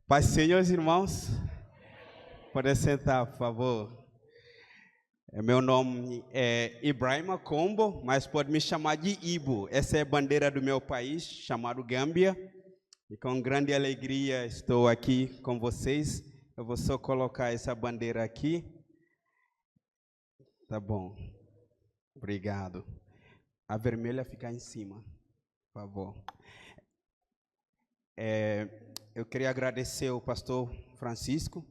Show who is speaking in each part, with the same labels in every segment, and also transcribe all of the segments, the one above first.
Speaker 1: Paz, senhores irmãos, pode sentar, por favor. Meu nome é Ibrahima Combo, mas pode me chamar de Ibo. Essa é a bandeira do meu país, chamado Gâmbia. E com grande alegria estou aqui com vocês. Eu vou só colocar essa bandeira aqui. Tá bom. Obrigado. A vermelha fica em cima, por favor. Eu queria agradecer ao pastor Francisco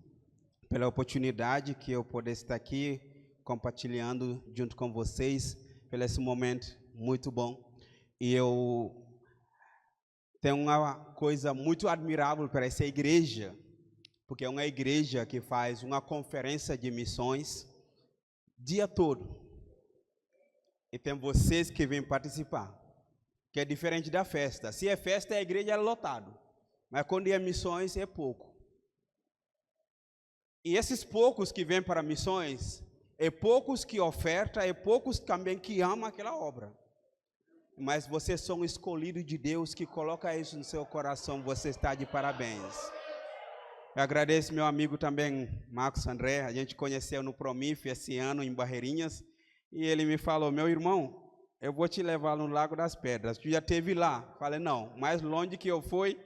Speaker 1: pela oportunidade que eu poder estar aqui compartilhando junto com vocês, pelo esse momento muito bom. E eu tenho uma coisa muito admirável para essa igreja, porque é uma igreja que faz uma conferência de missões dia todo. E tem vocês que vêm participar, que é diferente da festa. Se é festa, a igreja é lotado, mas quando é missões é pouco. E esses poucos que vêm para missões, é poucos que ofertam, é poucos também que amam aquela obra. Mas vocês são escolhidos de Deus, que coloca isso no seu coração, você está de parabéns. Eu agradeço meu amigo também, Marcos André, a gente conheceu no Promif esse ano em Barreirinhas, e ele me falou: meu irmão, eu vou te levar no Lago das Pedras, tu já esteve lá? Falei: não, mais longe que eu fui,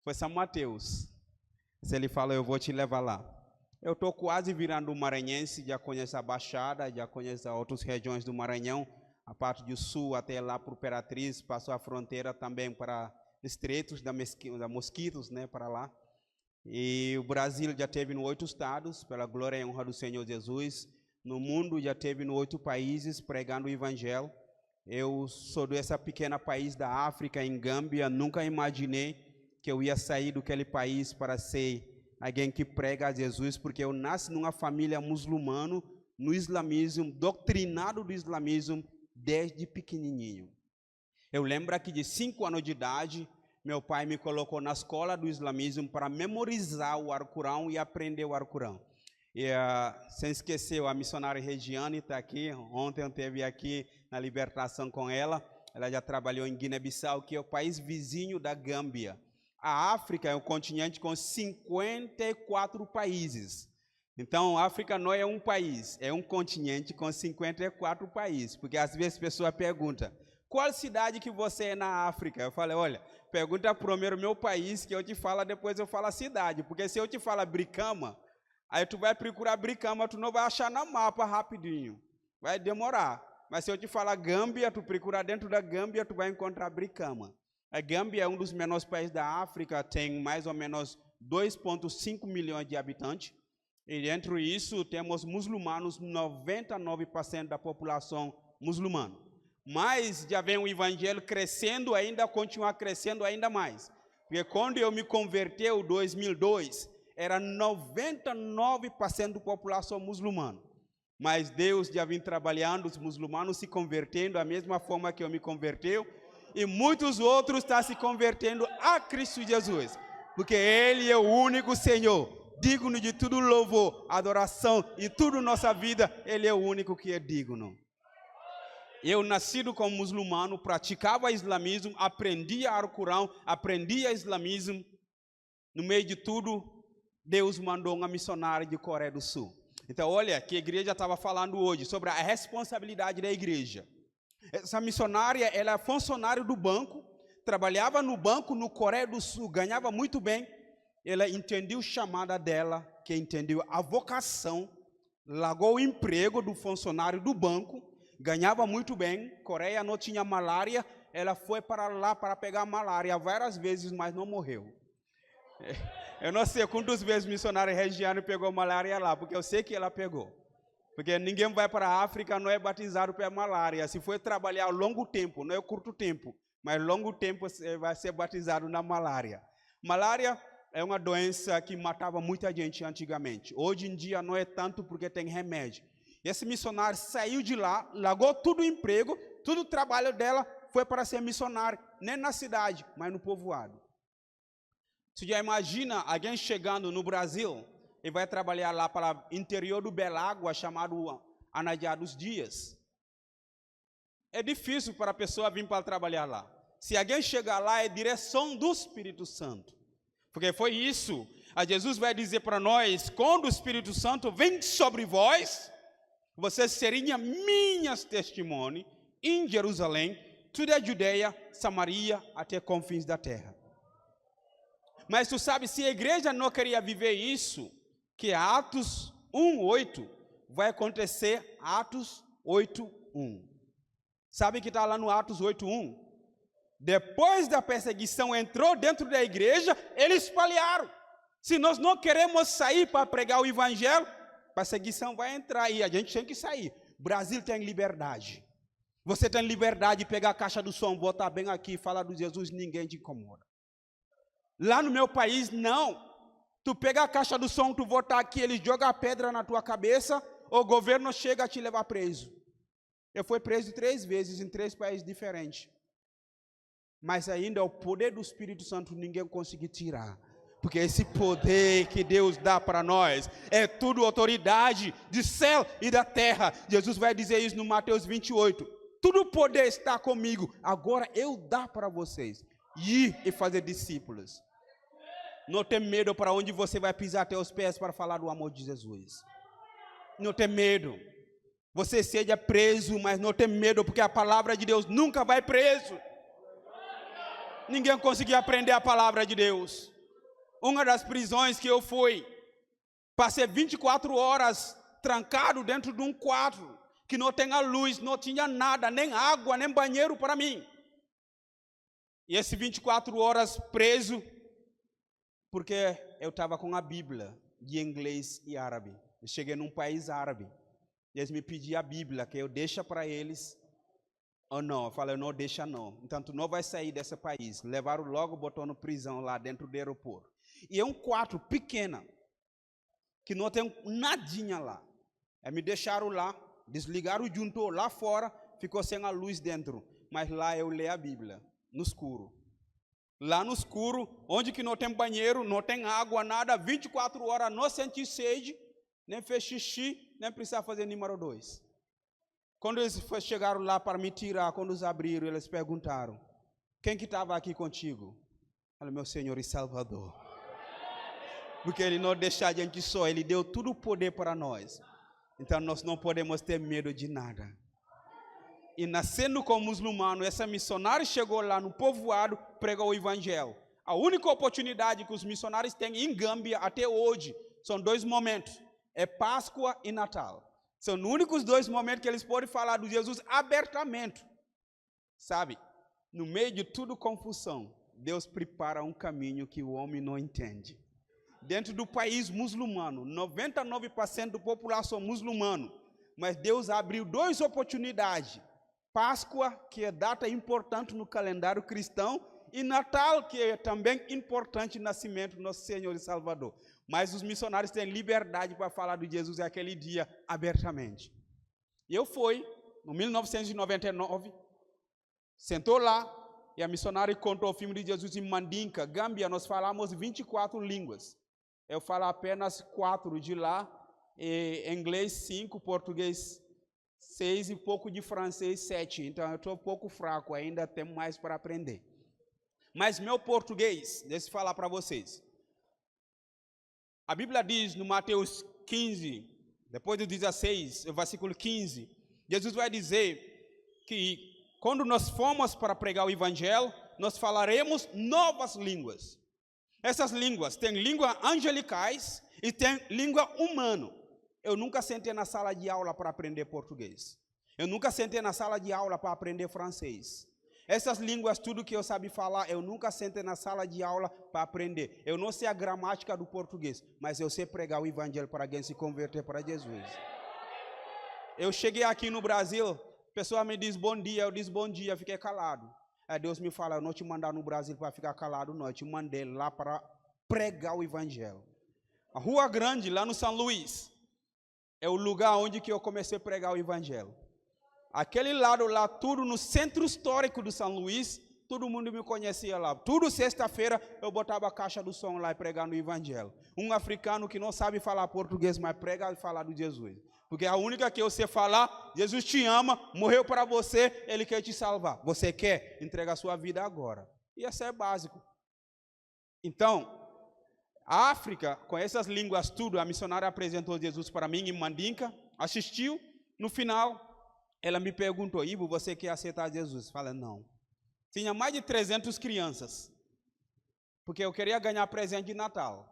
Speaker 1: foi São Mateus. Ele falou: eu vou te levar lá. Eu estou quase virando maranhense, já conheço a Baixada, já conheço outras regiões do Maranhão, a parte do sul até lá para o Imperatriz, passou a fronteira também para Estreitos da Mosquitos, né, para lá. E o Brasil já teve em 8 estados, pela glória e honra do Senhor Jesus. No mundo já teve em 8 países, pregando o Evangelho. Eu sou desse pequeno país da África, em Gâmbia, nunca imaginei que eu ia sair daquele país para ser alguém que prega a Jesus, porque eu nasci numa família muçulmana, no islamismo, doutrinado do islamismo, desde pequenininho. Eu lembro que de 5 anos de idade, meu pai me colocou na escola do islamismo para memorizar o Alcorão e aprender o Alcorão. E, sem esquecer, a missionária Regiane está aqui. Ontem eu esteve aqui na libertação com ela. Ela já trabalhou em Guiné-Bissau, que é o país vizinho da Gâmbia. A África é um continente com 54 países. Então, a África não é um país, é um continente com 54 países. Porque às vezes a pessoa pergunta: qual cidade que você é na África? Eu falei: olha, pergunta primeiro o meu país, que eu te falo, depois eu falo a cidade. Porque se eu te falar Brikama, aí tu vai procurar Brikama, tu não vai achar no mapa rapidinho. Vai demorar. Mas se eu te falar Gâmbia, tu procurar dentro da Gâmbia, tu vai encontrar Brikama. A Gâmbia é um dos menores países da África, tem mais ou menos 2,5 milhões de habitantes. E dentro disso temos muçulmanos, 99% da população muçulmana. Mas já vem o evangelho crescendo ainda, continuar crescendo ainda mais. Porque quando eu me converti em 2002, era 99% da população muçulmana. Mas Deus já vem trabalhando, os muçulmanos se convertendo da mesma forma que eu me converteu. E muitos outros estão se convertendo a Cristo Jesus. Porque Ele é o único Senhor, digno de tudo louvor, adoração e tudo nossa vida. Ele é o único que é digno. Eu, nascido como muçulmano, praticava islamismo, aprendia Alcorão, aprendia islamismo. No meio de tudo, Deus mandou uma missionária de Coreia do Sul. Então, olha, que a igreja estava falando hoje sobre a responsabilidade da igreja. Essa missionária, ela é funcionária do banco, trabalhava no banco no Coreia do Sul, ganhava muito bem. Ela entendeu a chamada dela, que entendeu a vocação, largou o emprego do funcionário do banco, ganhava muito bem. Coreia não tinha malária, ela foi para lá para pegar malária várias vezes, mas não morreu. Eu não sei quantas vezes missionária Regiane pegou malária lá, porque eu sei que ela pegou. Porque ninguém vai para a África, não é batizado pela malária. Se for trabalhar longo tempo, não é curto tempo, mas longo tempo você vai ser batizado na malária. Malária é uma doença que matava muita gente antigamente. Hoje em dia não é tanto porque tem remédio. Esse missionário saiu de lá, largou todo o emprego, todo o trabalho dela foi para ser missionário, nem na cidade, mas no povoado. Você já imagina alguém chegando no Brasil e vai trabalhar lá para o interior do Belágua, chamado Anadia dos Dias? É difícil para a pessoa vir para trabalhar lá. Se alguém chegar lá, é direção do Espírito Santo. Porque foi isso. A Jesus vai dizer para nós, quando o Espírito Santo vem sobre vós, vocês seriam minhas testemunhas em Jerusalém, toda a Judeia, Samaria, até confins da terra. Mas tu sabe, se a igreja não queria viver isso, que Atos 1:8 vai acontecer Atos 8:1. Sabe que está lá no Atos 8:1? Depois da perseguição entrou dentro da igreja, eles espalharam. Se nós não queremos sair para pregar o evangelho, perseguição vai entrar e a gente tem que sair. O Brasil tem liberdade. Você tem liberdade de pegar a caixa do som, botar bem aqui, falar do Jesus, ninguém te incomoda. Lá no meu país, não. Tu pega a caixa do som, tu voltar aqui, eles jogam a pedra na tua cabeça, o governo chega a te levar preso. Eu fui preso 3 vezes em 3 países diferentes. Mas ainda o poder do Espírito Santo ninguém conseguiu tirar. Porque esse poder que Deus dá para nós é tudo autoridade de céu e da terra. Jesus vai dizer isso no Mateus 28. Tudo poder está comigo. Agora eu dá para vocês. Ir e fazer discípulos. Não tem medo para onde você vai pisar até os pés para falar do amor de Jesus. Não tem medo. Você seja preso, mas não tem medo, porque a palavra de Deus nunca vai preso. Ninguém conseguiu aprender a palavra de Deus. Uma das prisões que eu fui, passei 24 horas trancado dentro de um quarto, que não tinha luz, não tinha nada, nem água, nem banheiro para mim. E esses 24 horas preso, porque eu estava com a Bíblia de inglês e árabe. Eu cheguei num país árabe. E eles me pediam a Bíblia, que eu deixa para eles ou não. Eu falei, não deixa não. Então, tu não vai sair desse país. Levaram logo, botou na prisão lá dentro do aeroporto. E é um quarto pequeno, que não tem nadinha lá. Aí me deixaram lá, desligaram o juntor lá fora, ficou sem a luz dentro. Mas lá eu leio a Bíblia, no escuro. Lá no escuro, onde que não tem banheiro, não tem água, nada, 24 horas, não senti sede, nem fez xixi, nem precisava fazer número 2. Quando eles chegaram lá para me tirar, quando eles abriram, eles perguntaram, quem que estava aqui contigo? Eu falei, meu Senhor e Salvador. Porque Ele não deixou a gente só, Ele deu todo o poder para nós. Então nós não podemos ter medo de nada. E nascendo como muçulmano, essa missionária chegou lá no povoado, pregou o evangelho. A única oportunidade que os missionários têm em Gâmbia até hoje, são 2 momentos. É Páscoa e Natal. São os únicos 2 momentos que eles podem falar do Jesus abertamente. Sabe, no meio de tudo confusão, Deus prepara um caminho que o homem não entende. Dentro do país muçulmano, 99% da população muçulmana, mas Deus abriu 2 oportunidades. Páscoa, que é data importante no calendário cristão, e Natal, que é também importante no nascimento do nosso Senhor e Salvador. Mas os missionários têm liberdade para falar de Jesus aquele dia abertamente. E eu fui, em 1999, sentou lá, e a missionária contou o filme de Jesus em Mandinka, Gâmbia, nós falamos 24 línguas. Eu falo apenas 4 de lá, inglês 5, português 6 e pouco de francês 7. Então eu estou um pouco fraco, ainda tenho mais para aprender. Mas meu português, deixa eu falar para vocês. A Bíblia diz no Mateus 15, depois do 16, o versículo 15, Jesus vai dizer que quando nós formos para pregar o evangelho, nós falaremos novas línguas. Essas línguas, tem língua angelicais e tem língua humana. Eu nunca sentei na sala de aula para aprender português. Eu nunca sentei na sala de aula para aprender francês. Essas línguas, tudo que eu sabia falar, eu nunca sentei na sala de aula para aprender. Eu não sei a gramática do português, mas eu sei pregar o evangelho para alguém se converter para Jesus. Eu cheguei aqui no Brasil, a pessoa me diz bom dia, eu disse bom dia, fiquei calado. Aí Deus me fala, eu não te mandar no Brasil para ficar calado, não. Eu te mandei lá para pregar o evangelho. A Rua Grande, lá no São Luís, é o lugar onde que eu comecei a pregar o evangelho. Aquele lado lá, tudo no centro histórico do São Luís, todo mundo me conhecia lá. Tudo sexta-feira eu botava a caixa do som lá e pregando o evangelho. Um africano que não sabe falar português, mas prega e fala do Jesus. Porque a única que eu sei falar, Jesus te ama, morreu para você, Ele quer te salvar. Você quer? Entrega a sua vida agora. E isso é básico. Então, A África, com essas línguas tudo, a missionária apresentou Jesus para mim em Mandinka, assistiu, no final, ela me perguntou, Ivo, você quer aceitar Jesus? Fala, não. Tinha mais de 300 crianças, porque eu queria ganhar presente de Natal.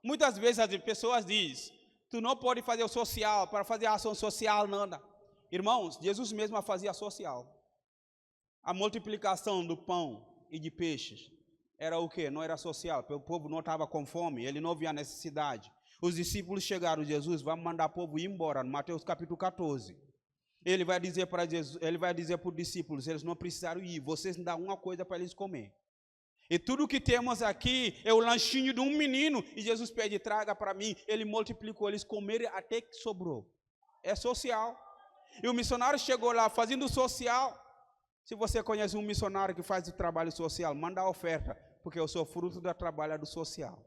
Speaker 1: Muitas vezes as pessoas dizem, tu não pode fazer o social, para fazer a ação social, nada. Irmãos, Jesus mesmo fazia social. A multiplicação do pão e de peixes era o quê? Não era social, porque o povo não estava com fome, ele não via necessidade. Os discípulos chegaram, Jesus, vamos mandar o povo ir embora, no Mateus capítulo 14. Ele vai dizer para Jesus, ele vai dizer para os discípulos, eles não precisaram ir, vocês dão uma coisa para eles comer. E tudo que temos aqui é o lanchinho de um menino, e Jesus pede, traga para mim, ele multiplicou, eles comeram até que sobrou. É social. E o missionário chegou lá fazendo social. Se você conhece um missionário que faz o trabalho social, manda a oferta, porque eu sou fruto do trabalho do social.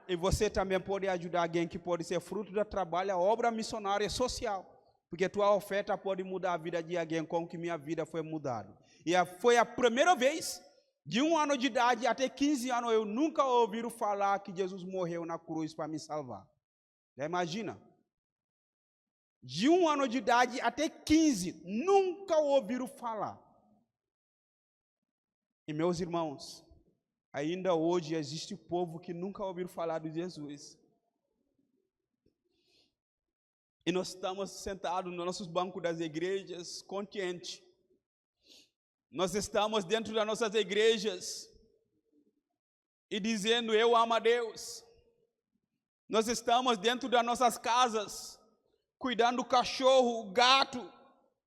Speaker 1: E você também pode ajudar alguém que pode ser fruto do trabalho, a obra missionária social, porque tua oferta pode mudar a vida de alguém, como que minha vida foi mudada. E foi a primeira vez, de 1 ano de idade até 15 anos, eu nunca ouvi falar que Jesus morreu na cruz para me salvar. Já imagina? De 1 ano de idade até 15, nunca ouviram falar. E meus irmãos, ainda hoje existe povo que nunca ouviram falar de Jesus. E nós estamos sentados nos nossos bancos das igrejas, contentes. Nós estamos dentro das nossas igrejas e dizendo, eu amo a Deus. Nós estamos dentro das nossas casas, cuidando do cachorro, gato,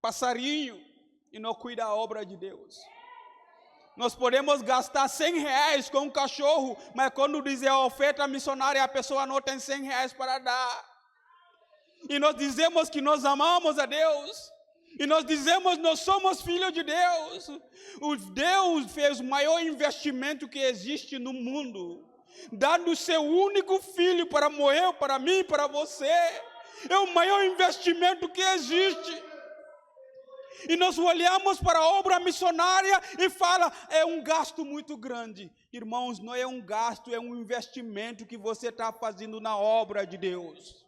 Speaker 1: passarinho, e não cuida da obra de Deus. Nós podemos gastar 100 reais com um cachorro, mas quando dizer a oferta missionária, a pessoa não tem 100 reais para dar. E nós dizemos que nós amamos a Deus, e nós dizemos que nós somos filhos de Deus. O Deus fez o maior investimento que existe no mundo, dando o seu único filho para morrer para mim e para você. É o maior investimento que existe. E nós olhamos para a obra missionária e fala, é um gasto muito grande. Irmãos, não é um gasto, é um investimento que você está fazendo na obra de Deus.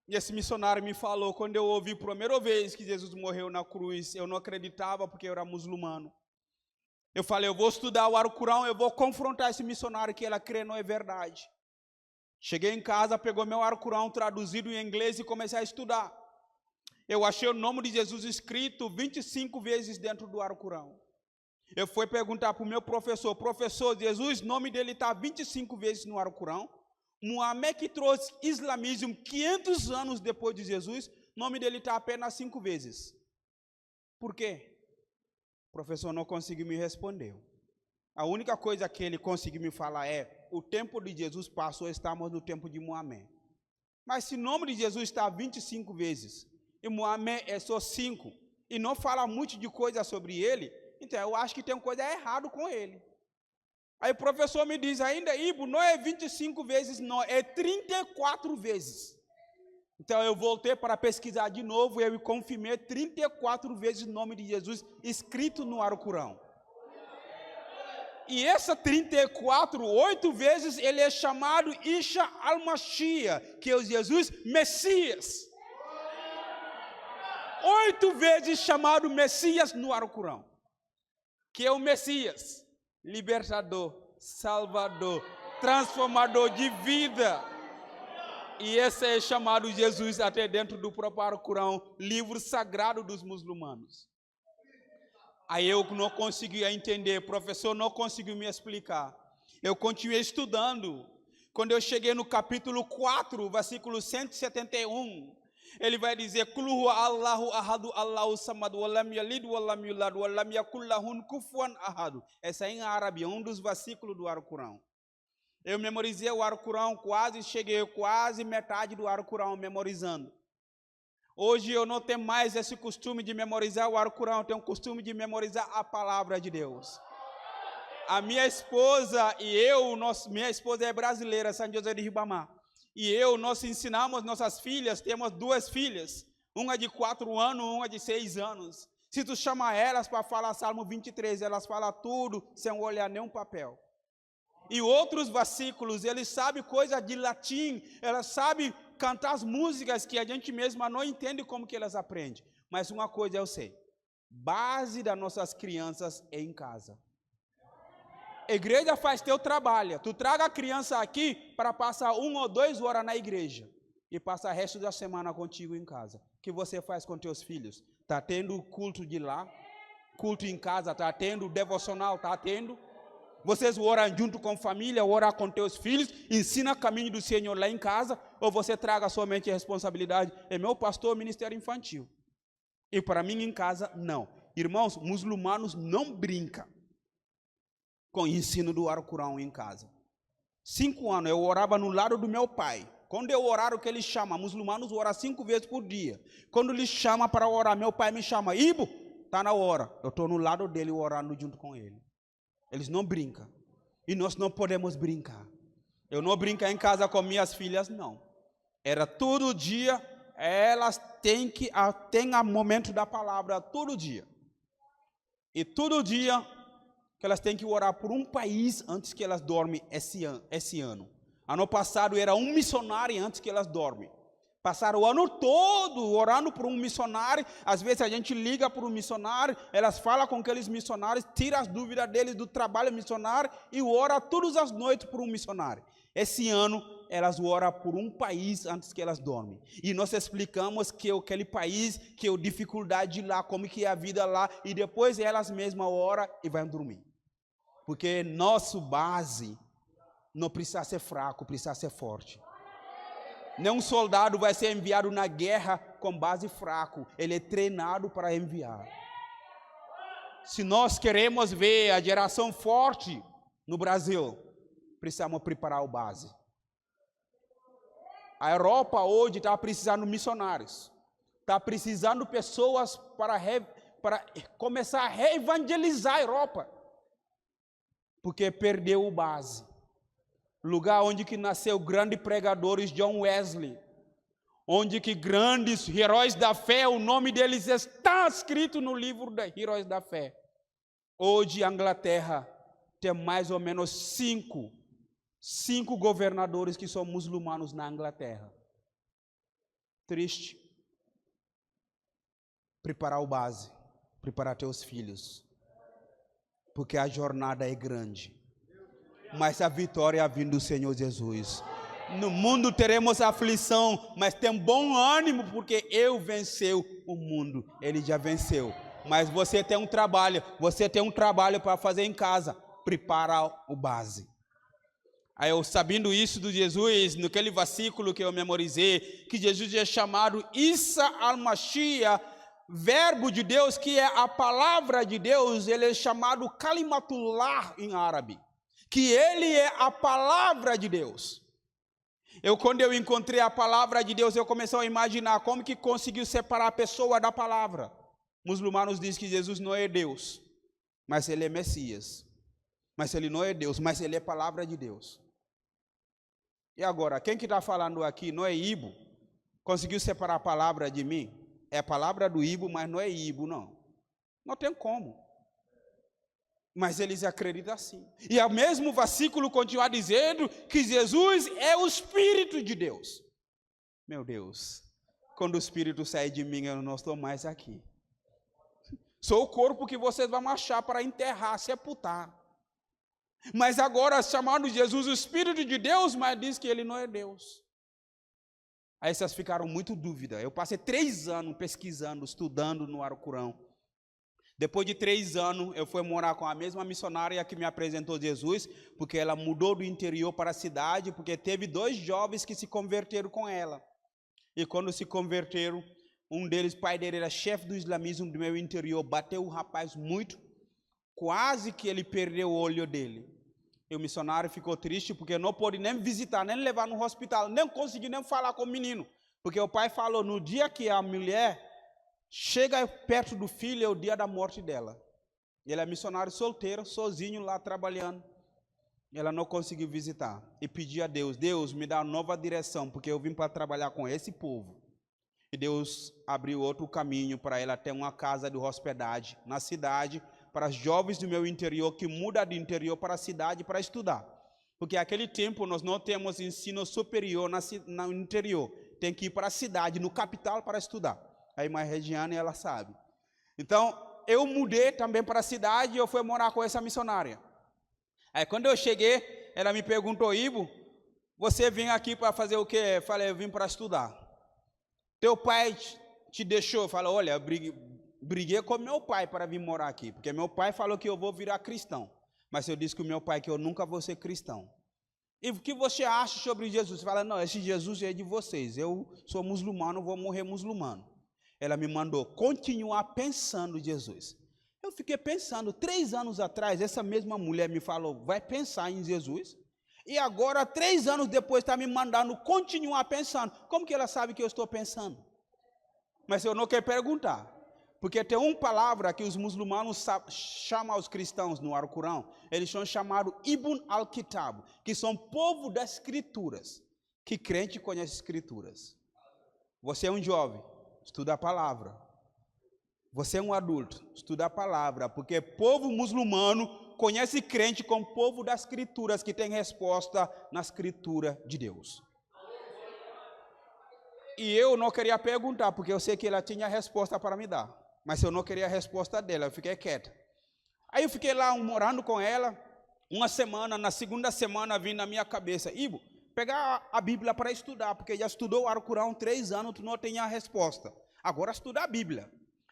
Speaker 1: E esse missionário me falou, quando eu ouvi a primeira vez que Jesus morreu na cruz, eu não acreditava porque eu era muçulmano. Eu falei, eu vou estudar o Alcorão, eu vou confrontar esse missionário que ela crê não é verdade. Cheguei em casa, pegou meu Alcorão traduzido em inglês e comecei a estudar. Eu achei o nome de Jesus escrito 25 vezes dentro do Alcorão. Eu fui perguntar para o meu professor, Jesus, o nome dele está 25 vezes no Alcorão. Muhammad, que trouxe islamismo 500 anos depois de Jesus, o nome dele está apenas 5 vezes. Por quê? O professor não conseguiu me responder. A única coisa que ele conseguiu me falar é, o tempo de Jesus passou, estamos no tempo de Muhammad. Mas se o nome de Jesus está 25 vezes, e Muhammad é só 5, e não fala muito de coisa sobre ele, então eu acho que tem coisa errada com ele. Aí o professor me diz ainda, Ivo, não é 25 vezes, não, é 34 vezes. Então eu voltei para pesquisar de novo e eu confirmei 34 vezes o nome de Jesus escrito no Alcorão. E essa 34, 8 vezes ele é chamado Isha al-Mashiach, que é o Jesus Messias. 8 vezes chamado Messias no Alcorão, que é o Messias, libertador, salvador, transformador de vida. E esse é chamado Jesus até dentro do próprio Alcorão, livro sagrado dos muçulmanos. Aí eu não conseguia entender, o professor não conseguiu me explicar. Eu continuei estudando. Quando eu cheguei no capítulo 4, versículo 171, ele vai dizer, Qul huwa Allahu ahadu, Allahu samadu, wa lam yalid wa lam yulad, wa lam yakul lahu kufuwan ahad. Essa é em árabe, um dos versículos do Alcorão. Eu memorizei o Alcorão, cheguei quase metade do Alcorão memorizando. Hoje eu não tenho mais esse costume de memorizar o Alcorão, eu tenho o costume de memorizar a palavra de Deus. A minha esposa e eu, minha esposa é brasileira, São José de Ribamar. E nós ensinamos nossas filhas, temos 2 filhas, uma de 4 anos, uma de 6 anos. Se tu chamar elas para falar Salmo 23, elas falam tudo sem olhar nenhum papel. E outros versículos, ele sabe coisa de latim, ela sabe cantar as músicas que a gente mesma não entende como que elas aprendem. Mas uma coisa eu sei, base das nossas crianças é em casa. A igreja faz teu trabalho, tu traga a criança aqui para passar 1 ou 2 horas na igreja e passar o resto da semana contigo em casa. O que você faz com teus filhos? Está tendo culto de lá? Culto em casa, está tendo? Devocional, está tendo? Vocês oram junto com a família, oram com teus filhos, ensina o caminho do Senhor lá em casa, ou você traga somente a responsabilidade? É meu pastor, ministério infantil. E para mim em casa, não. Irmãos, muçulmanos não brincam com o ensino do Alcorão em casa. 5 anos eu orava no lado do meu pai. Quando eu orar, o que ele chama? Muçulmanos oram 5 vezes por dia. Quando ele chama para orar, meu pai me chama, Ibo, está na hora. Eu estou no lado dele orando junto com ele. Eles não brincam. E nós não podemos brincar. Eu não brinco em casa com minhas filhas, não. Era todo dia, elas têm a momento da palavra, todo dia. E todo dia que elas têm que orar por um país antes que elas dormem esse ano. Ano passado era um missionário antes que elas dormem. Passaram o ano todo orando por um missionário. Às vezes a gente liga para um missionário, elas falam com aqueles missionários, tiram as dúvidas deles do trabalho missionário e oram todas as noites por um missionário. Esse ano elas oram por um país antes que elas dormem. E nós explicamos que aquele país, que a dificuldade lá, como que é a vida lá, e depois elas mesmas oram e vão dormir. Porque nossa base não precisa ser fraco, precisa ser forte. Nenhum soldado vai ser enviado na guerra com base fraco. Ele é treinado para enviar. Se nós queremos ver a geração forte no Brasil, precisamos preparar a base. A Europa hoje está precisando de missionários. Está precisando de pessoas para começar a reevangelizar a Europa. Porque perdeu a base. Lugar onde que nasceu grandes pregadores, John Wesley, onde que grandes heróis da fé, o nome deles está escrito no livro de Heróis da Fé. Hoje a Inglaterra tem mais ou menos 5 governadores que são muçulmanos na Inglaterra. Triste. Preparar o base, preparar teus filhos, porque a jornada é grande. Mas a vitória vem do Senhor Jesus. No mundo teremos aflição, mas tem bom ânimo, porque eu venceu o mundo. Ele já venceu. Mas você tem um trabalho para fazer em casa. Prepara o base. Aí eu, sabendo isso de Jesus, naquele versículo que eu memorizei, que Jesus é chamado Isa al-Mashiach, verbo de Deus, que é a palavra de Deus, ele é chamado Kalimatullah em árabe. Que ele é a palavra de Deus. Quando eu encontrei a palavra de Deus, eu comecei a imaginar como que conseguiu separar a pessoa da palavra. Muçulmanos dizem que Jesus não é Deus, mas ele é Messias. Mas ele não é Deus, mas ele é a palavra de Deus. E agora, quem que está falando aqui não é Ibo? Conseguiu separar a palavra de mim? É a palavra do Ibo, mas não é Ibo, não. Não tem como. Mas eles acreditam assim. E o mesmo versículo continua dizendo que Jesus é o Espírito de Deus. Meu Deus, quando o Espírito sai de mim, eu não estou mais aqui. Sou o corpo que vocês vão achar para enterrar, sepultar. Mas agora chamando Jesus o Espírito de Deus, mas diz que ele não é Deus. Aí vocês ficaram muito dúvida. Eu passei 3 anos pesquisando, estudando no Alcorão. Depois de 3 anos, eu fui morar com a mesma missionária que me apresentou Jesus, porque ela mudou do interior para a cidade, porque teve 2 jovens que se converteram com ela. E quando se converteram, um deles, pai dele, era chefe do islamismo do meu interior, bateu o rapaz muito, quase que ele perdeu o olho dele. E o missionário ficou triste, porque não pôde nem visitar, nem levar no hospital, nem conseguiu nem falar com o menino. Porque o pai falou, no dia que a mulher chega perto do filho, é o dia da morte dela. Ele é missionário solteiro, sozinho lá trabalhando. Ela não conseguiu visitar. E pediu a Deus, Deus, me dá uma nova direção, porque eu vim para trabalhar com esse povo. E Deus abriu outro caminho para ela ter uma casa de hospedagem na cidade, para jovens do meu interior, que mudam do interior para a cidade para estudar. Porque naquele tempo nós não temos ensino superior no interior. Tem que ir para a cidade, no capital, para estudar. A irmã Regiane, ela sabe. Então, eu mudei também para a cidade e eu fui morar com essa missionária. Aí quando eu cheguei, ela me perguntou: Ivo, você vem aqui para fazer o quê? Eu falei: eu vim para estudar. Teu pai te deixou? Eu falei: olha, eu briguei com meu pai para vir morar aqui, porque meu pai falou que eu vou virar cristão. Mas eu disse com meu pai que eu nunca vou ser cristão. E o que você acha sobre Jesus? Você fala: não, esse Jesus é de vocês. Eu sou muçulmano, vou morrer muçulmano. Ela me mandou continuar pensando em Jesus. Eu fiquei pensando, 3 anos atrás, essa mesma mulher me falou: vai pensar em Jesus. E agora, 3 anos depois, está me mandando continuar pensando. Como que ela sabe que eu estou pensando? Mas eu não quero perguntar. Porque tem uma palavra que os muçulmanos chamam os cristãos no Alcorão. Eles são chamados Ibn al-Kitab, que são povo das escrituras. Que crente conhece escrituras? Você é um jovem, estuda a palavra. Você é um adulto, estuda a palavra. Porque povo muçulmano conhece crente como povo das escrituras, que tem resposta na escritura de Deus. E eu não queria perguntar, porque eu sei que ela tinha resposta para me dar. Mas eu não queria a resposta dela, eu fiquei quieta. Aí eu fiquei lá morando com ela, uma semana. Na segunda semana vim na minha cabeça: Ivo, pegar a Bíblia para estudar, porque já estudou o Alcorão 3 anos, tu não tem a resposta. Agora estudar a Bíblia.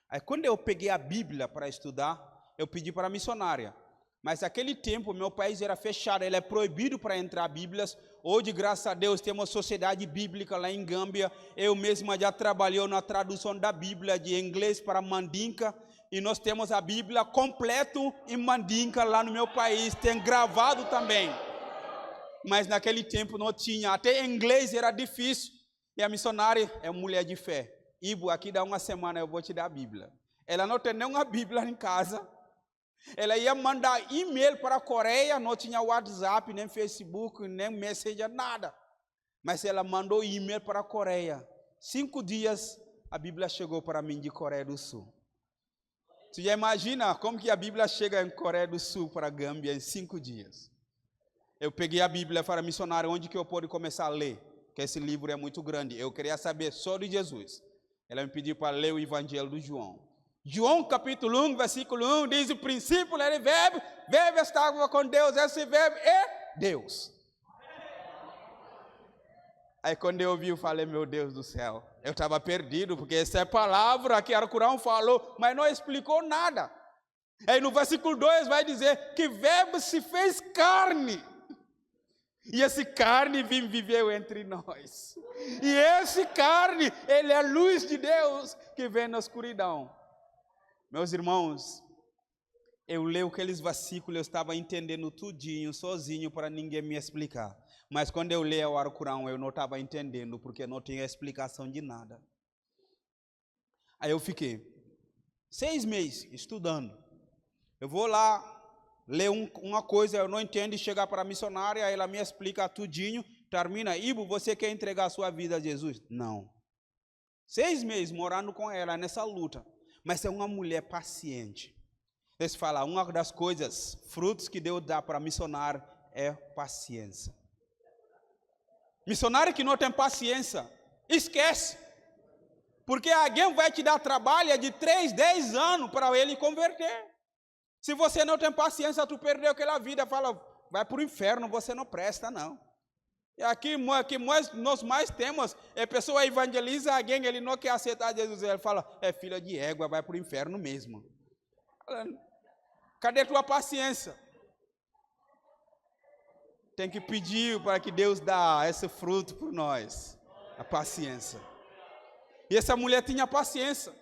Speaker 1: Aí quando eu peguei a Bíblia para estudar, eu pedi para a missionária. Mas naquele tempo meu país era fechado, ele é proibido para entrar Bíblias. Hoje, graças a Deus, temos sociedade bíblica lá em Gâmbia. Eu mesma já trabalhei na tradução da Bíblia de inglês para Mandinka. E nós temos a Bíblia completa em Mandinka lá no meu país. Tem gravado também. Mas naquele tempo não tinha. Até inglês era difícil. E a missionária é uma mulher de fé. Ivo, aqui dá uma semana eu vou te dar a Bíblia. Ela não tem nenhuma Bíblia em casa. Ela ia mandar e-mail para a Coreia, não tinha WhatsApp, nem Facebook, nem Messenger, nada. Mas ela mandou e-mail para a Coreia. 5 dias, a Bíblia chegou para mim de Coreia do Sul. Você já imagina como que a Bíblia chega em Coreia do Sul para a Gâmbia em 5 dias? Eu peguei a Bíblia para missionário, onde que eu posso começar a ler? Porque esse livro é muito grande. Eu queria saber só de Jesus. Ela me pediu para ler o Evangelho de João. João capítulo 1, versículo 1, diz: o princípio era o verbo, verbo estava com Deus, esse verbo é Deus. Aí quando eu ouvi, eu falei: meu Deus do céu, eu estava perdido, porque essa é palavra que o Alcorão falou, mas não explicou nada. Aí no versículo 2 vai dizer que verbo se fez carne. E esse carne viveu entre nós. E esse carne, ele é a luz de Deus que vem na escuridão. Meus irmãos, eu leio aqueles versículos, eu estava entendendo tudinho, sozinho, para ninguém me explicar. Mas quando eu leio o Alcorão, eu não estava entendendo, porque não tinha explicação de nada. Aí eu fiquei 6 meses estudando. Eu vou lá, ler uma coisa, eu não entendo, e chegar para a missionária, ela me explica tudinho, termina: Ivo, você quer entregar a sua vida a Jesus? Não. 6 meses morando com ela nessa luta. Mas é uma mulher paciente. Eles falam: uma das coisas, frutos que Deus dá para missionário é paciência. Missionário que não tem paciência, esquece. Porque alguém vai te dar trabalho de 3, 10 anos para ele converter. Se você não tem paciência, tu perdeu aquela vida. Fala: vai para o inferno, você não presta, não. E aqui nós mais temos, a pessoa evangeliza alguém, ele não quer aceitar Jesus, ele fala: é filha de égua, vai para o inferno mesmo. Cadê tua paciência? Tem que pedir para que Deus dá esse fruto por nós, a paciência. E essa mulher tinha paciência.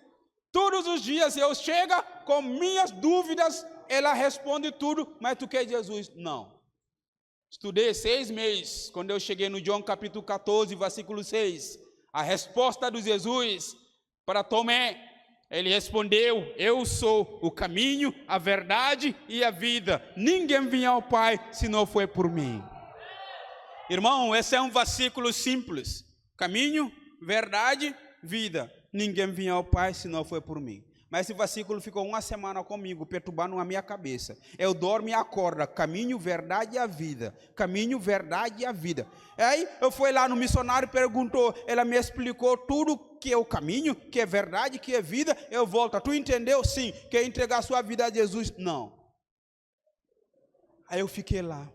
Speaker 1: Todos os dias eu chego com minhas dúvidas, ela responde tudo: mas tu quer Jesus? Não. Estudei 6 meses, quando eu cheguei no João capítulo 14, versículo 6, a resposta de Jesus para Tomé, ele respondeu: eu sou o caminho, a verdade e a vida, ninguém vem ao Pai se não for por mim. Irmão, esse é um versículo simples: caminho, verdade, vida, ninguém vem ao Pai se não for por mim. Mas esse versículo ficou uma semana comigo, perturbando a minha cabeça. Eu dormo e acordo, caminho, verdade e a vida. Caminho, verdade e a vida. Aí eu fui lá no missionário, perguntou, ela me explicou tudo que é o caminho, que é verdade, que é vida. Eu volto, tu entendeu? Sim. Quer entregar sua vida a Jesus? Não. Aí eu fiquei lá.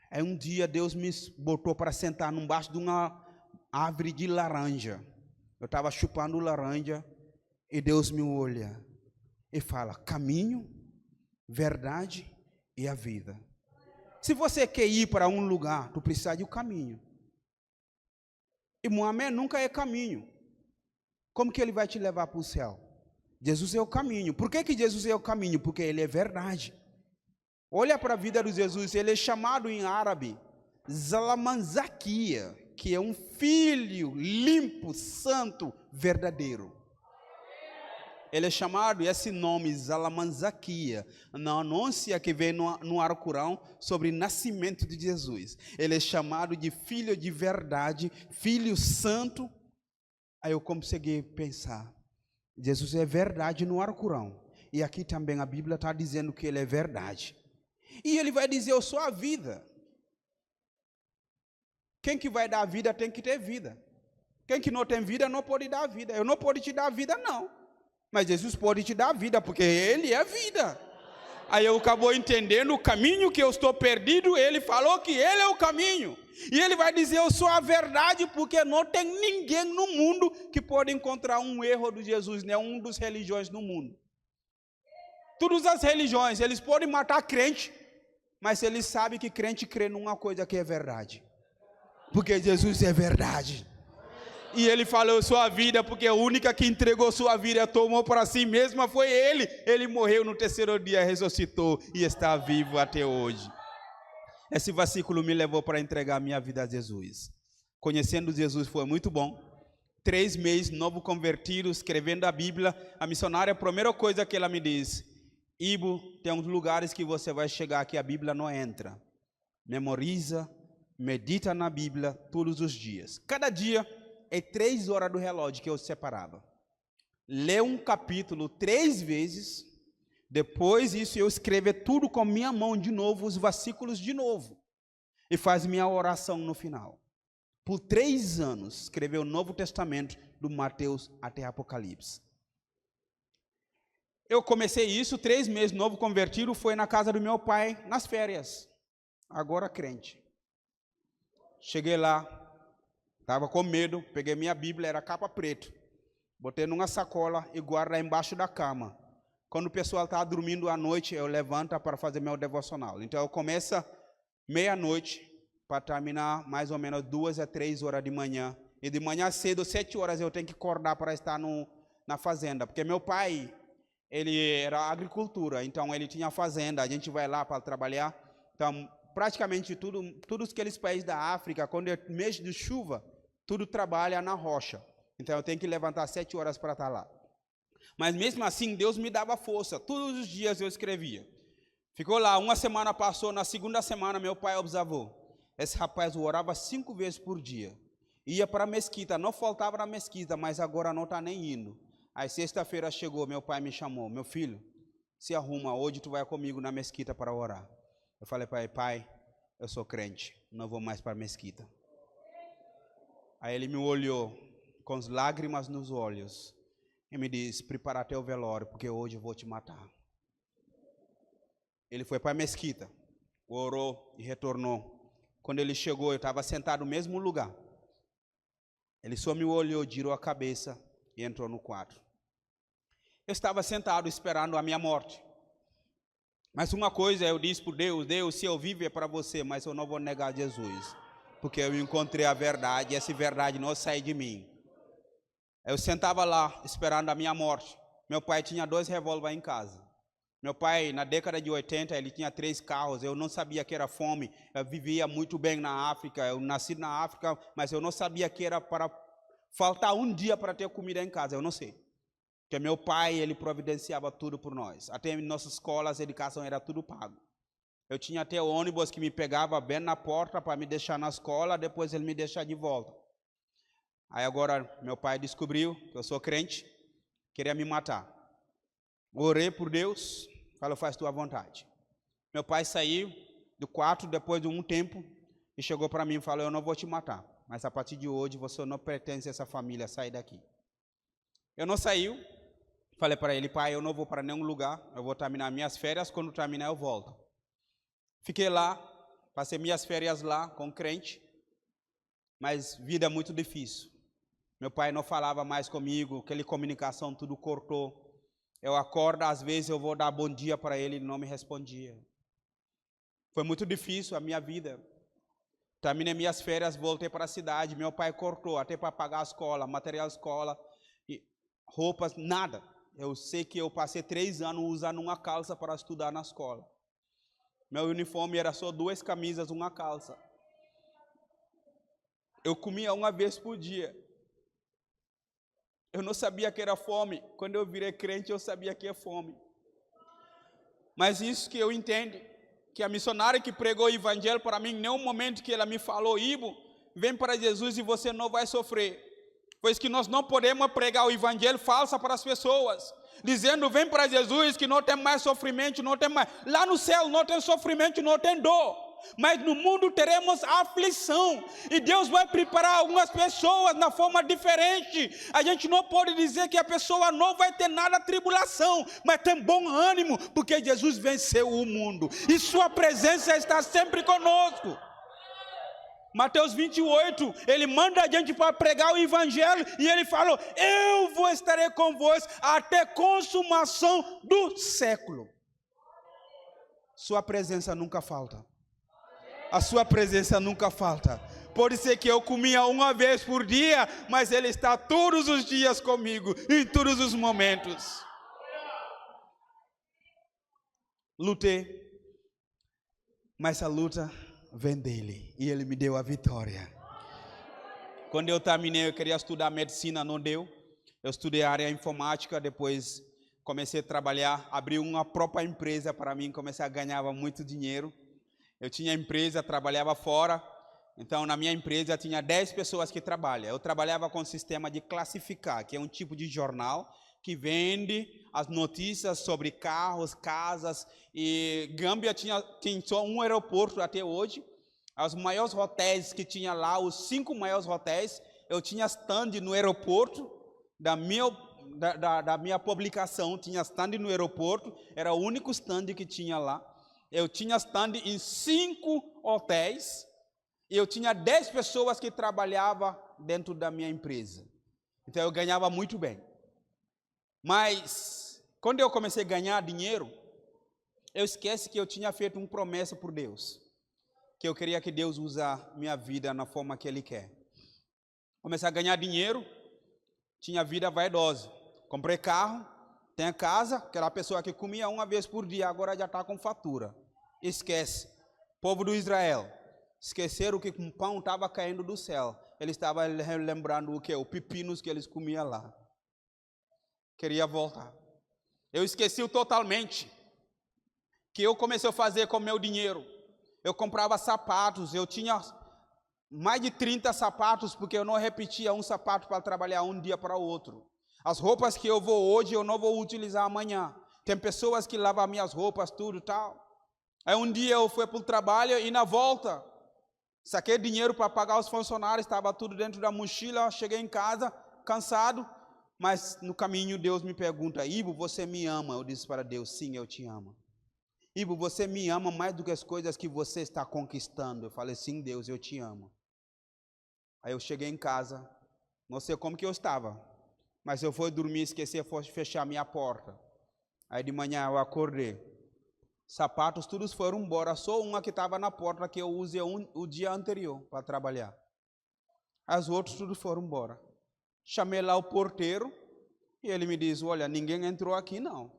Speaker 1: Aí um dia Deus me botou para sentar embaixo de uma árvore de laranja. Eu estava chupando laranja. E Deus me olha e fala, caminho, verdade e a vida. Se você quer ir para um lugar, tu precisa de um caminho. E Mohamed nunca é caminho. Como que ele vai te levar para o céu? Jesus é o caminho. Por que Jesus é o caminho? Porque ele é verdade. Olha para a vida de Jesus, ele é chamado em árabe Zalamanzakia, que é um filho limpo, santo, verdadeiro. Ele é chamado, esse nome, Zalamanzakia, na anúncia que vem no Alcorão sobre o nascimento de Jesus. Ele é chamado de filho de verdade, filho santo. Aí eu consegui pensar, Jesus é verdade no Alcorão. E aqui também a Bíblia está dizendo que ele é verdade. E ele vai dizer, eu sou a vida. Quem que vai dar a vida tem que ter vida. Quem que não tem vida não pode dar a vida. Eu não posso te dar a vida, não. Mas Jesus pode te dar a vida, porque ele é a vida. Aí eu acabo entendendo o caminho que eu estou perdido, ele falou que ele é o caminho. E ele vai dizer, eu sou a verdade, porque não tem ninguém no mundo que pode encontrar um erro de Jesus, nenhum dos religiões no mundo. Todas as religiões, eles podem matar crente, mas eles sabem que crente crê numa coisa que é verdade. Porque Jesus é verdade. E ele falou sua vida, porque a única que entregou sua vida, tomou para si mesma, foi ele. Ele morreu no terceiro dia, ressuscitou e está vivo até hoje. Esse versículo me levou para entregar minha vida a Jesus. Conhecendo Jesus foi muito bom. 3 meses, novo convertido, escrevendo a Bíblia. A missionária, a primeira coisa que ela me diz, Ibo, tem uns lugares que você vai chegar que a Bíblia não entra. Memoriza, medita na Bíblia todos os dias. Cada dia é 3 horas do relógio que eu separava. Lê um capítulo 3 vezes. Depois disso eu escrevo tudo com minha mão de novo, os versículos de novo. E faz minha oração no final. Por 3 anos, escreveu o Novo Testamento, do Mateus até Apocalipse. Eu comecei isso, 3 meses, novo convertido, foi na casa do meu pai, nas férias. Agora crente. Cheguei lá, estava com medo, peguei minha Bíblia, era capa preta. Botei numa sacola e guardei embaixo da cama. Quando o pessoal estava dormindo à noite, eu levanto para fazer meu devocional. Então eu começo meia-noite, para terminar mais ou menos 2 a 3 horas de manhã. E de manhã cedo, 7 horas, eu tenho que acordar para estar na fazenda. Porque meu pai, ele era agricultura, então ele tinha fazenda, a gente vai lá para trabalhar. Então, praticamente todos aqueles países da África, quando é mês de chuva, tudo trabalha na rocha. Então eu tenho que levantar 7 horas para estar lá. Mas mesmo assim, Deus me dava força. Todos os dias eu escrevia. Ficou lá, uma semana passou, na segunda semana meu pai observou. Esse rapaz orava 5 vezes por dia. Ia para a mesquita, não faltava na mesquita, mas agora não está nem indo. Aí sexta-feira chegou, meu pai me chamou. Meu filho, se arruma, hoje tu vai comigo na mesquita para orar. Eu falei para ele, pai, eu sou crente, não vou mais para a mesquita. Aí ele me olhou com as lágrimas nos olhos e me disse, prepara teu velório, porque hoje eu vou te matar. Ele foi para a mesquita, orou e retornou. Quando ele chegou, eu estava sentado no mesmo lugar. Ele só me olhou, girou a cabeça e entrou no quarto. Eu estava sentado esperando a minha morte. Mas uma coisa eu disse por Deus, Deus, se eu vivo é para você, mas eu não vou negar Jesus. Porque eu encontrei a verdade e essa verdade não sai de mim. Eu sentava lá esperando a minha morte. Meu pai tinha 2 revólveres em casa. Meu pai, na década de 80, ele tinha 3 carros. Eu não sabia que era fome. Eu vivia muito bem na África. Eu nasci na África, mas eu não sabia que era para faltar um dia para ter comida em casa. Eu não sei. Porque meu pai, ele providenciava tudo por nós. Até em nossas escolas, a educação era tudo pago. Eu tinha até ônibus que me pegava bem na porta para me deixar na escola, depois ele me deixava de volta. Aí agora meu pai descobriu que eu sou crente, queria me matar. Orei por Deus, falou, faz tua vontade. Meu pai saiu do quarto depois de um tempo e chegou para mim e falou, eu não vou te matar, mas a partir de hoje você não pertence a essa família, sai daqui. Eu não saí, falei para ele, pai, eu não vou para nenhum lugar, eu vou terminar minhas férias, quando terminar eu volto. Fiquei lá, passei minhas férias lá com crente, mas vida muito difícil. Meu pai não falava mais comigo, aquela comunicação tudo cortou. Eu acordo, às vezes eu vou dar bom dia para ele, ele não me respondia. Foi muito difícil a minha vida. Terminei minhas férias, voltei para a cidade, meu pai cortou, até para pagar a escola, material de escola, roupas, nada. Eu sei que eu passei 3 anos usando uma calça para estudar na escola. Meu uniforme era só 2 camisas, uma calça. Eu comia uma vez por dia. Eu não sabia que era fome. Quando eu virei crente, eu sabia que é fome. Mas isso que eu entendo, que a missionária que pregou o evangelho para mim, em nenhum momento que ela me falou, Ivo, vem para Jesus e você não vai sofrer. Pois que nós não podemos pregar o evangelho falso para as pessoas, dizendo, vem para Jesus que não tem mais sofrimento, não tem mais. Lá no céu não tem sofrimento, não tem dor. Mas no mundo teremos aflição. E Deus vai preparar algumas pessoas na forma diferente. A gente não pode dizer que a pessoa não vai ter nada de tribulação, mas tem bom ânimo, porque Jesus venceu o mundo. E sua presença está sempre conosco. Mateus 28, ele manda a gente para pregar o evangelho, e ele falou, eu vou estar convosco até consumação do século. Sua presença nunca falta. A sua presença nunca falta. Pode ser que eu comia uma vez por dia, mas ele está todos os dias comigo, em todos os momentos. Lutei, mas a luta vem dele, e ele me deu a vitória. Quando eu terminei, eu queria estudar medicina, não deu. Eu estudei a área informática, depois comecei a trabalhar, abri uma própria empresa para mim, comecei a ganhar muito dinheiro. Eu tinha empresa, trabalhava fora, então na minha empresa tinha 10 pessoas que trabalham. Eu trabalhava com o sistema de classificar, que é um tipo de jornal que vende as notícias sobre carros, casas, e Gâmbia tinha só um aeroporto até hoje. Os maiores hotéis que tinha lá, os 5 maiores hotéis, eu tinha stand no aeroporto, da minha publicação, tinha stand no aeroporto, era o único stand que tinha lá. Eu tinha stand em 5 hotéis, e eu tinha 10 pessoas que trabalhavam dentro da minha empresa. Então eu ganhava muito bem. Mas, quando eu comecei a ganhar dinheiro, eu esqueci que eu tinha feito uma promessa por Deus, que eu queria que Deus usasse minha vida na forma que Ele quer. Comecei a ganhar dinheiro, tinha vida vaidosa. Comprei carro, tenho casa, aquela pessoa que comia uma vez por dia, agora já está com fatura. Esquece. Povo do Israel, esqueceram que o pão estava caindo do céu. Eles estavam lembrando o que? O pepinos que eles comiam lá. Queria voltar. Eu esqueci totalmente que eu comecei a fazer com meu dinheiro. Eu comprava sapatos, eu tinha mais de 30 sapatos, porque eu não repetia um sapato para trabalhar um dia para o outro. As roupas que eu vou hoje, eu não vou utilizar amanhã. Tem pessoas que lavam minhas roupas, tudo e tal. Aí um dia eu fui para o trabalho e na volta, saquei dinheiro para pagar os funcionários, estava tudo dentro da mochila, cheguei em casa, cansado, mas no caminho Deus me pergunta, Ivo, você me ama? Eu disse para Deus, sim, eu te amo. Ivo, você me ama mais do que as coisas que você está conquistando. Eu falei, sim, Deus, eu te amo. Aí eu cheguei em casa, não sei como que eu estava, mas eu fui dormir, esqueci de fechar minha porta. Aí de manhã eu acordei, sapatos todos foram embora, só uma que estava na porta que eu usei o dia anterior para trabalhar. As outras todos foram embora. Chamei lá o porteiro e ele me diz, olha, ninguém entrou aqui não.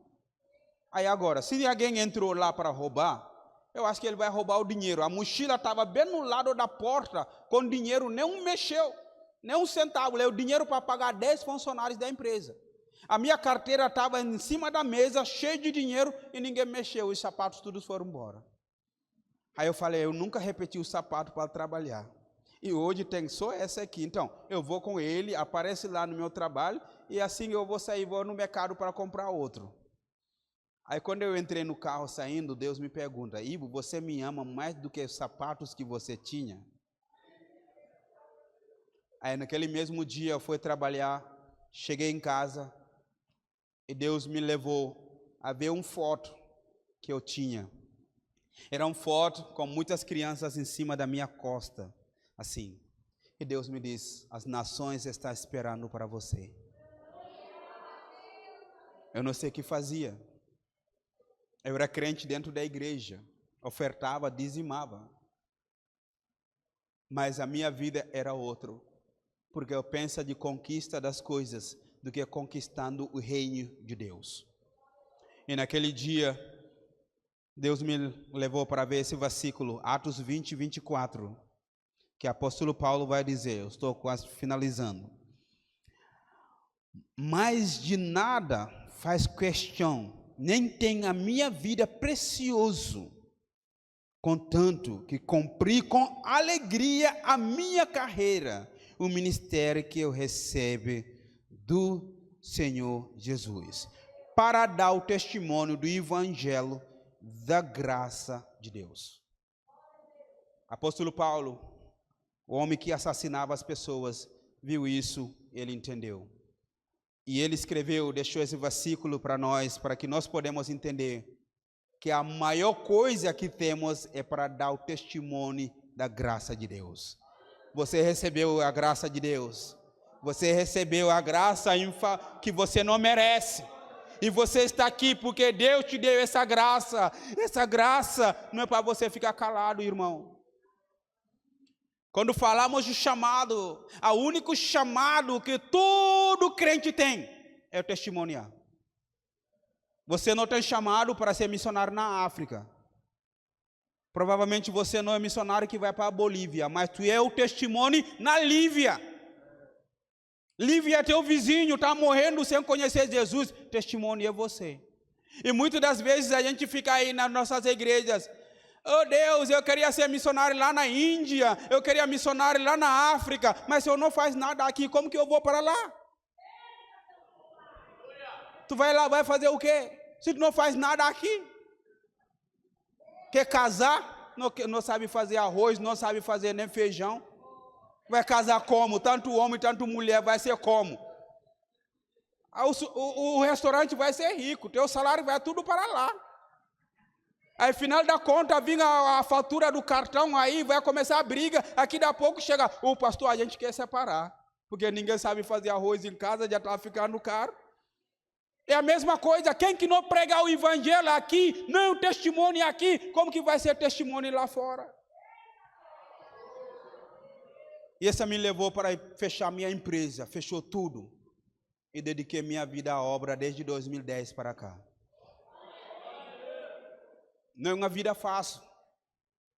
Speaker 1: Aí agora, se alguém entrou lá para roubar, eu acho que ele vai roubar o dinheiro. A mochila estava bem no lado da porta, com dinheiro, nem mexeu, nem um centavo. Leu dinheiro para pagar 10 funcionários da empresa. A minha carteira estava em cima da mesa, cheia de dinheiro, e ninguém mexeu. Os sapatos todos foram embora. Aí eu falei, eu nunca repeti o sapato para trabalhar. E hoje tem só essa aqui. Então, eu vou com ele, aparece lá no meu trabalho, e assim eu vou sair, vou no mercado para comprar outro. Aí quando eu entrei no carro saindo, Deus me pergunta: Ivo, você me ama mais do que os sapatos que você tinha? Aí naquele mesmo dia eu fui trabalhar, cheguei em casa e Deus me levou a ver uma foto que eu tinha. Era uma foto com muitas crianças em cima da minha costa, assim. E Deus me disse: as nações estão esperando para você. Eu não sei o que fazia. Eu era crente dentro da igreja, ofertava, dizimava. Mas a minha vida era outra, porque eu penso de conquista das coisas do que conquistando o reino de Deus. E naquele dia, Deus me levou para ver esse versículo, Atos 20, 24, que o apóstolo Paulo vai dizer, eu estou quase finalizando. Mas de nada faz questão, nem tem a minha vida precioso, contanto que cumpri com alegria a minha carreira, o ministério que eu recebo do Senhor Jesus, para dar o testemunho do evangelho da graça de Deus. Apóstolo Paulo, o homem que assassinava as pessoas, viu isso, ele entendeu. E ele escreveu, deixou esse versículo para nós, para que nós podemos entender que a maior coisa que temos é para dar o testemunho da graça de Deus. Você recebeu a graça de Deus. Você recebeu a graça que você não merece. E você está aqui porque Deus te deu essa graça. Essa graça não é para você ficar calado, irmão. Quando falamos de chamado, o único chamado que todo crente tem é o testemunhar. Você não tem chamado para ser missionário na África. Provavelmente você não é missionário que vai para a Bolívia, mas tu é o testemunho na Lívia. Lívia é teu vizinho, está morrendo sem conhecer Jesus. Testemunho é você. E muitas das vezes a gente fica aí nas nossas igrejas. Oh Deus, eu queria ser missionário lá na Índia, eu queria missionário lá na África, mas se eu não faço nada aqui, como que eu vou para lá? Tu vai lá, vai fazer o quê? Se tu não faz nada aqui? Quer casar? Não sabe fazer arroz, não sabe fazer nem feijão. Vai casar como? Tanto homem, tanto mulher, vai ser como? O restaurante vai ser rico, teu salário vai tudo para lá. Aí, final da conta, vem a fatura do cartão, aí vai começar a briga. Aqui daqui a pouco chega, o pastor, a gente quer separar, porque ninguém sabe fazer arroz em casa, já está ficando caro. É a mesma coisa, quem que não pregar o evangelho aqui, não é o testemunho aqui, como que vai ser testemunho lá fora? E essa me levou para fechar minha empresa, fechou tudo. E dediquei minha vida à obra desde 2010 para cá. Não é uma vida fácil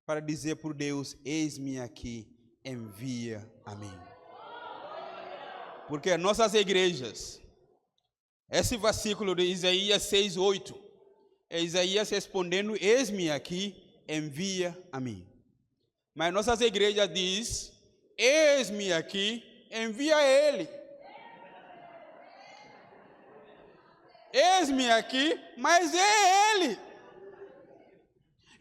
Speaker 1: para dizer por Deus, eis-me aqui, envia a mim. Porque nossas igrejas, esse versículo de Isaías 6:8, é Isaías respondendo, eis-me aqui, envia a mim. Mas nossas igrejas diz, eis-me aqui, envia ele. Eis-me aqui, mas é ele.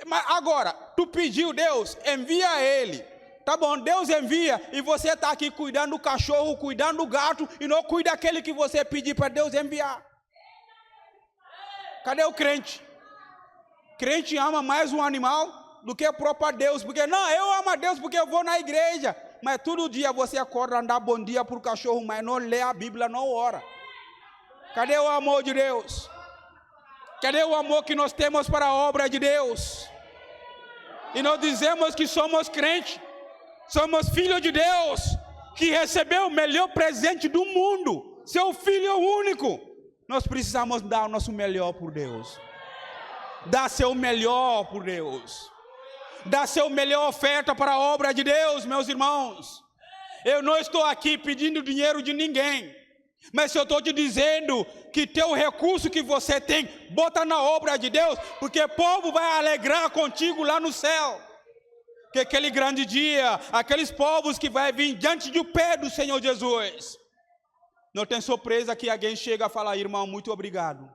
Speaker 1: Mas agora, tu pediu Deus, envia ele. Tá bom, Deus envia e você está aqui cuidando do cachorro, cuidando do gato e não cuida daquele que você pediu para Deus enviar. Cadê o crente? Crente ama mais um animal do que o próprio Deus, porque não, eu amo a Deus porque eu vou na igreja, mas todo dia você acorda, dá bom dia para o cachorro, mas não lê a Bíblia, não ora. Cadê o amor de Deus? Cadê o amor que nós temos para a obra de Deus? E nós dizemos que somos crentes, somos filhos de Deus, que recebeu o melhor presente do mundo, seu Filho único. Nós precisamos dar o nosso melhor por Deus. Dar seu melhor por Deus. Dar seu melhor oferta para a obra de Deus, meus irmãos. Eu não estou aqui pedindo dinheiro de ninguém. Mas eu estou te dizendo que teu recurso que você tem, bota na obra de Deus, porque o povo vai alegrar contigo lá no céu. Que aquele grande dia, aqueles povos que vai vir diante do pé do Senhor Jesus. Não tem surpresa que alguém chega a falar, irmão, muito obrigado.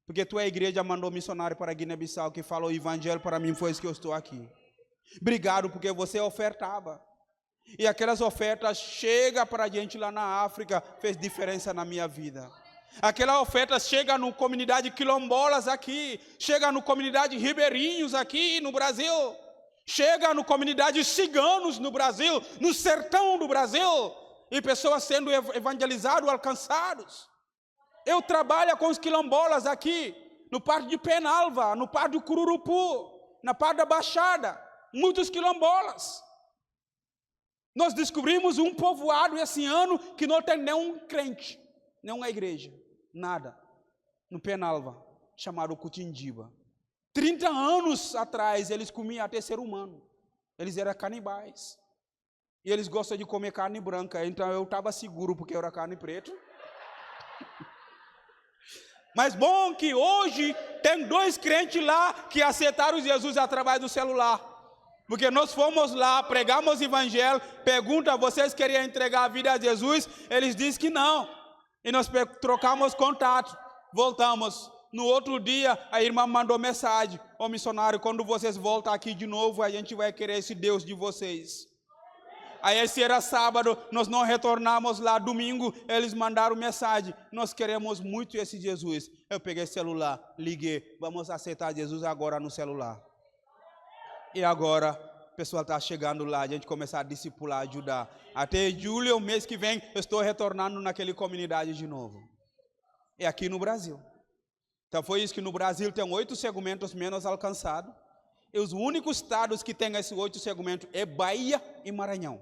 Speaker 1: Porque tua igreja mandou missionário para Guiné-Bissau que falou o evangelho para mim, foi isso que eu estou aqui. Obrigado porque você ofertava. E aquelas ofertas chegam para a gente lá na África, fez diferença na minha vida. Aquela oferta chega na comunidade quilombolas aqui, chega na comunidade ribeirinhos aqui no Brasil, chega na comunidade ciganos no Brasil, no sertão do Brasil, e pessoas sendo evangelizadas, alcançados. Eu trabalho com os quilombolas aqui, no Parque de Penalva, no Parque do Cururupu, na parte da Baixada, muitos quilombolas. Nós descobrimos um povoado esse ano que não tem nenhum crente, nenhuma igreja, nada, no Penalva, chamado Cutindiba. 30 anos atrás, eles comiam até ser humano, eles eram canibais, e eles gostam de comer carne branca, então eu estava seguro, porque eu era carne preta. Mas bom que hoje tem 2 crentes lá que aceitaram Jesus através do celular. Porque nós fomos lá, pregamos o evangelho, pergunta, vocês queriam entregar a vida a Jesus? Eles dizem que não. E nós trocamos contato, voltamos. No outro dia, a irmã mandou mensagem: ô missionário, quando vocês voltam aqui de novo, a gente vai querer esse Deus de vocês. Aí esse era sábado, nós não retornamos lá, domingo, eles mandaram mensagem: nós queremos muito esse Jesus. Eu peguei o celular, liguei, vamos aceitar Jesus agora no celular. E agora, o pessoal está chegando lá, a gente começa a discipular, ajudar. Até julho, o mês que vem, eu estou retornando naquela comunidade de novo. É aqui no Brasil. Então foi isso que no Brasil tem 8 segmentos menos alcançados. E os únicos estados que têm esses 8 segmentos é Bahia e Maranhão.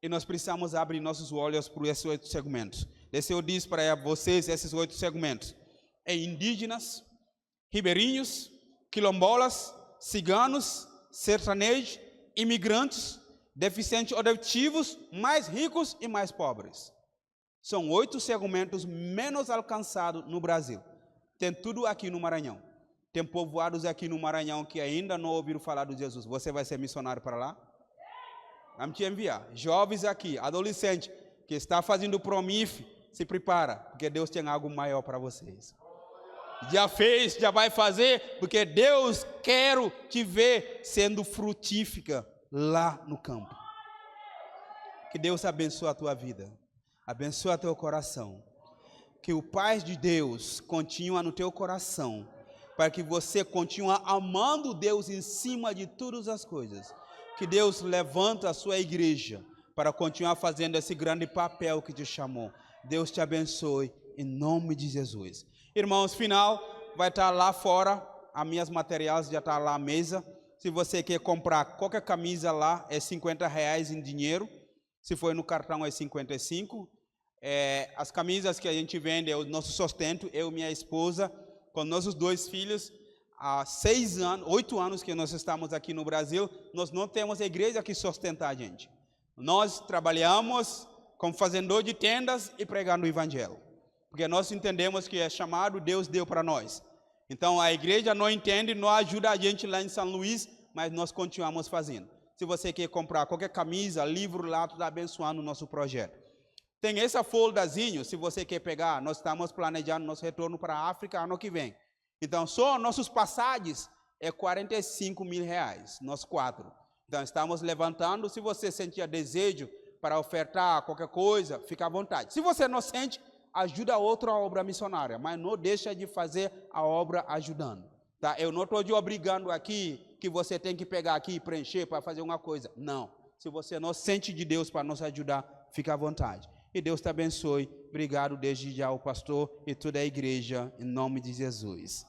Speaker 1: E nós precisamos abrir nossos olhos para esses 8 segmentos. Esse eu disse para vocês, esses 8 segmentos. É indígenas, ribeirinhos, quilombolas, ciganos, sertanejos, imigrantes, deficientes auditivos, mais ricos e mais pobres. São 8 segmentos menos alcançados no Brasil. Tem tudo aqui no Maranhão. Tem povoados aqui no Maranhão que ainda não ouviram falar de Jesus. Você vai ser missionário para lá? Vamos te enviar. Jovens aqui, adolescentes, que está fazendo Promif, se prepara, porque Deus tem algo maior para vocês. Já fez, já vai fazer, porque Deus quer te ver sendo frutífica lá no campo. Que Deus abençoe a tua vida, abençoe teu coração. Que o paz de Deus continue no teu coração, para que você continue amando Deus em cima de todas as coisas. Que Deus levanta a sua igreja para continuar fazendo esse grande papel que te chamou. Deus te abençoe em nome de Jesus. Irmãos, final, vai estar lá fora, as minhas materiais já estão lá à mesa. Se você quer comprar qualquer camisa lá, é R$50 em dinheiro. Se for no cartão, é 55. As camisas que a gente vende é o nosso sustento, eu e minha esposa, com nossos 2 filhos. Há 8 anos que nós estamos aqui no Brasil, nós não temos igreja que sustenta a gente. Nós trabalhamos como fazedor de tendas e pregando o evangelho. Porque nós entendemos que é chamado, Deus deu para nós. Então a igreja não entende, não ajuda a gente lá em São Luís, mas nós continuamos fazendo. Se você quer comprar qualquer camisa, livro lá, tu está abençoando o nosso projeto. Tem essa foldazinho, se você quer pegar, nós estamos planejando nosso retorno para a África ano que vem. Então só nossos passagens é R$45 mil, nós 4. Então estamos levantando, se você sentir desejo para ofertar qualquer coisa, fica à vontade. Se você não sente, ajuda a outra obra missionária, mas não deixa de fazer a obra ajudando. Tá? Eu não estou te obrigando aqui que você tem que pegar aqui e preencher para fazer uma coisa. Não. Se você não sente de Deus para nos ajudar, fica à vontade. E Deus te abençoe. Obrigado desde já ao pastor e toda a igreja, em nome de Jesus.